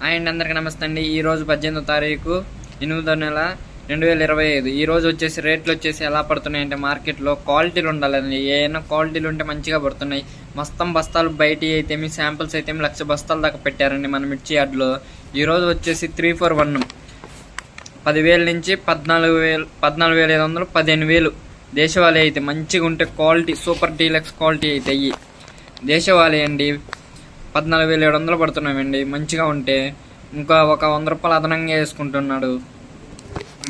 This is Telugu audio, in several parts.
అండ్ అందరికీ నమస్తే అండి. ఈరోజు 18వ తారీఖు 8వ నెల 2025. ఈరోజు వచ్చేసి రేట్లు వచ్చేసి ఎలా పడుతున్నాయంటే మార్కెట్లో క్వాలిటీలు ఉండాలండి. ఏమైనా క్వాలిటీలు ఉంటే మంచిగా పడుతున్నాయి. మొత్తం బస్తాలు బయట అయితేమి శాంపిల్స్ అయితే 1,00,000 బస్తాల దాకా పెట్టారండి మన మిర్చి యార్డ్లో. ఈరోజు వచ్చేసి 341 10,000 నుంచి 14,500 15,000 దేశవాళీ అయితే మంచిగా ఉంటే క్వాలిటీ సూపర్ డీలక్స్ క్వాలిటీ అయితే అయ్యి దేశవాళీ అండి 14,700 పడుతున్నామండి మంచిగా ఉంటే. ఇంకా ఒక 100 రూపాయలు అదనంగా వేసుకుంటున్నాడు.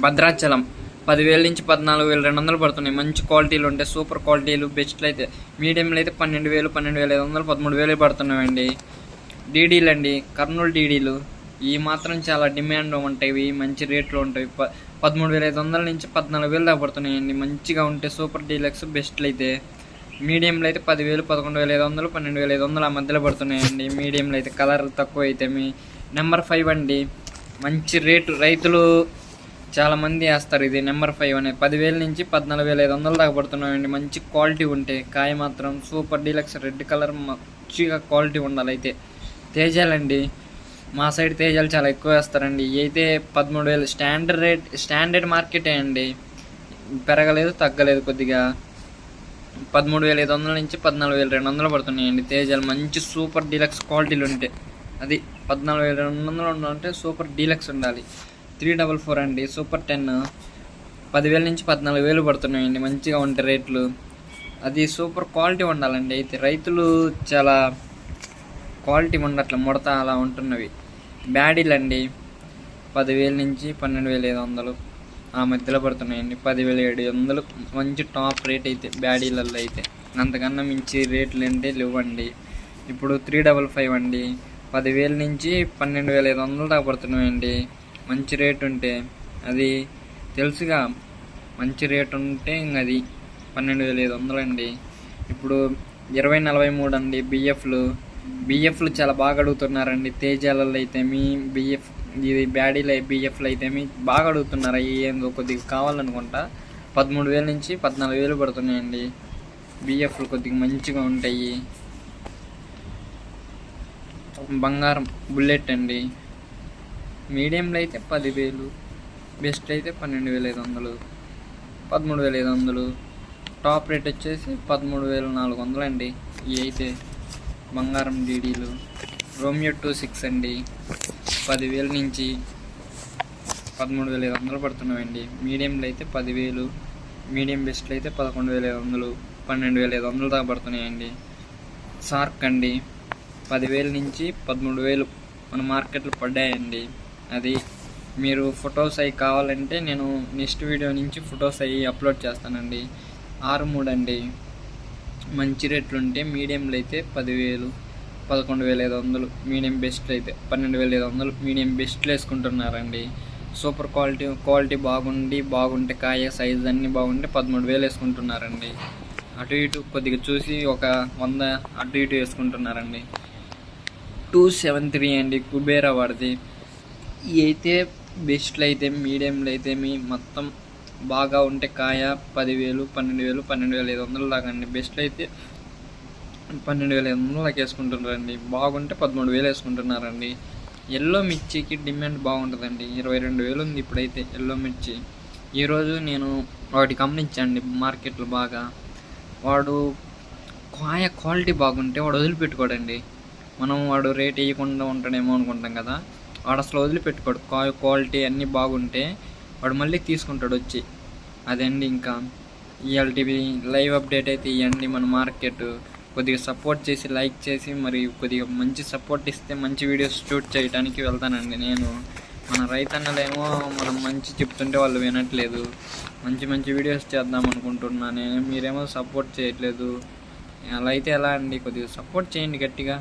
భద్రాచలం 10,000 నుంచి 14,200 పడుతున్నాయి. మంచి క్వాలిటీలు ఉంటాయి, సూపర్ క్వాలిటీలు. బెస్ట్లు అయితే మీడియంలో అయితే 12,000 12,500 13,000 పడుతున్నాయండి. డీడీలు అండి, కర్నూలు డీడీలు ఈ మాత్రం చాలా డిమాండ్ ఉంటాయి, మంచి రేట్లు ఉంటాయి. 13,500 నుంచి 14,000 దాకా పడుతున్నాయండి. మంచిగా ఉంటే సూపర్ డీలక్స్ బెస్ట్లు అయితే. మీడియంలో అయితే 10,000 11,500 12,500 ఆ మధ్యలో పడుతున్నాయండి. మీడియంలో అయితే కలర్ తక్కువ అయితే నెంబర్ 5 అండి, మంచి రేటు. రైతులు చాలామంది వేస్తారు ఇది నెంబర్ 5 అనేది. 10,000 నుంచి 14,500 దాకా పడుతున్నాయండి. మంచి క్వాలిటీ ఉంటే కాయ మాత్రం సూపర్ డీలక్స్ రెడ్ కలర్ మంచిగా క్వాలిటీ ఉండాలి. అయితే తేజాలండి, మా సైడ్ తేజాలు చాలా ఎక్కువ వేస్తారండి. ఇవి అయితే 13,000 స్టాండర్డ్ మార్కెటే అండి, పెరగలేదు తగ్గలేదు. కొద్దిగా 13,500 నుంచి 14,200 పడుతున్నాయండి తేజాలు. మంచి సూపర్ డీలక్స్ క్వాలిటీలు ఉంటే అది 14,200 ఉంటే సూపర్ డీలక్స్ ఉండాలి. 344 అండి సూపర్ 10 10,000 నుంచి 14,000 పడుతున్నాయండి. మంచిగా ఉంటే రేట్లు. అది సూపర్ క్వాలిటీ ఉండాలండి. అయితే రైతులు చాలా క్వాలిటీ ఉండట్ల ముడత అలా ఉంటున్నవి. బ్యాడీలు అండి 10,000 నుంచి 12,500 ఆ మధ్యలో పడుతున్నాయండి. 10,700 మంచి టాప్ రేట్ అయితే బ్యాడీలలో అయితే. అంతకన్నా మించి రేట్లు అంటే లేవండి. ఇప్పుడు 355 అండి 10,000 నుంచి 12,500 దాకా పడుతున్నాయండి. మంచి రేట్ ఉంటే అది తెలుసుగా, మంచి రేట్ ఉంటే ఇంక అది 12,500 అండి. ఇప్పుడు 2043 అండి బిఎఫ్లు చాలా బాగా అడుగుతున్నారండి. తేజాలలో అయితే బిఎఫ్ ఇది బ్యాడీలో బిఎఫ్లు అయితే బాగా అడుగుతున్నారు. ఏందో కొద్దిగా కావాలనుకుంటా 13,000 నుంచి 14,000 పడుతున్నాయండి. బిఎఫ్లు కొద్దిగా మంచిగా ఉంటాయి. బంగారం బుల్లెట్ అండి మీడియంలో అయితే 10,000, బెస్ట్ అయితే 12,500 13,500. టాప్ రేట్ వచ్చేసి 13,400 అండి. ఇవి అయితే బంగారం డీడీలు. రోమియో 26 అండి 10,000 నుంచి 13,500 పడుతున్నాయండి. మీడియంలో అయితే 10,000, మీడియం బెస్ట్లు అయితే 11,500 12,500 దాకా పడుతున్నాయండి. సార్క్ అండి 10,000 నుంచి 13,000 మన మార్కెట్లో పడ్డాయండి. అది మీరు ఫొటోస్ అవి కావాలంటే నేను నెక్స్ట్ వీడియో నుంచి ఫొటోస్ అవి అప్లోడ్ చేస్తానండి. 63 అండి మంచి రేట్లు ఉంటే మీడియంలో అయితే 10,000 11,500, మీడియం బెస్ట్లు అయితే 12,500 మీడియం బెస్ట్లు వేసుకుంటున్నారండి. సూపర్ క్వాలిటీ బాగుంటే కాయ సైజ్ అన్నీ బాగుంటే 13,000 వేసుకుంటున్నారండి. అటు ఇటు కొద్దిగా చూసి ఒక 100 అటు ఇటు వేసుకుంటున్నారండి. 273 అండి కుబేరా వాడిది. ఇవి అయితే బెస్ట్లు అయితే మీడియంలో అయితే మొత్తం బాగా ఉంటే కాయ 10,000 12,000 12,500 దాకా అండి. బెస్ట్లు అయితే 12,500 దాకా వేసుకుంటున్నారండి. బాగుంటే 13,000 వేసుకుంటున్నారండి. ఎల్లో మిర్చికి డిమాండ్ బాగుంటుందండి. 22,000 ఉంది ఇప్పుడైతే ఎల్లో మిర్చి. ఈరోజు నేను వాటి గమనించండి మార్కెట్లో బాగా. వాడు కాయ క్వాలిటీ బాగుంటే వాడు వదిలిపెట్టుకోడండి. మనం వాడు రేట్ వేయకుండా ఉంటాడేమో అనుకుంటాం కదా, వాడు అసలు వదిలిపెట్టుకోడు. కాయ క్వాలిటీ అన్నీ బాగుంటే వాడు మళ్ళీ తీసుకుంటాడు వచ్చి. అదండి ఇంకా ఇవాల్టివి లైవ్ అప్డేట్ అయితే ఇవ్వండి. మన మార్కెట్ కొద్దిగా సపోర్ట్ చేసి లైక్ చేసి మరి కొద్దిగా మంచి సపోర్ట్ ఇస్తే మంచి వీడియోస్ షూట్ చేయడానికి వెళ్తానండి నేను. మన రైతన్నలేమో మనం మంచి చెప్తుంటే వాళ్ళు వినట్లేదు. మంచి వీడియోస్ చేద్దాం అనుకుంటున్నాను నేను, మీరేమో సపోర్ట్ చేయట్లేదు. అలా అయితే ఎలా అండి? కొద్దిగా సపోర్ట్ చేయండి గట్టిగా.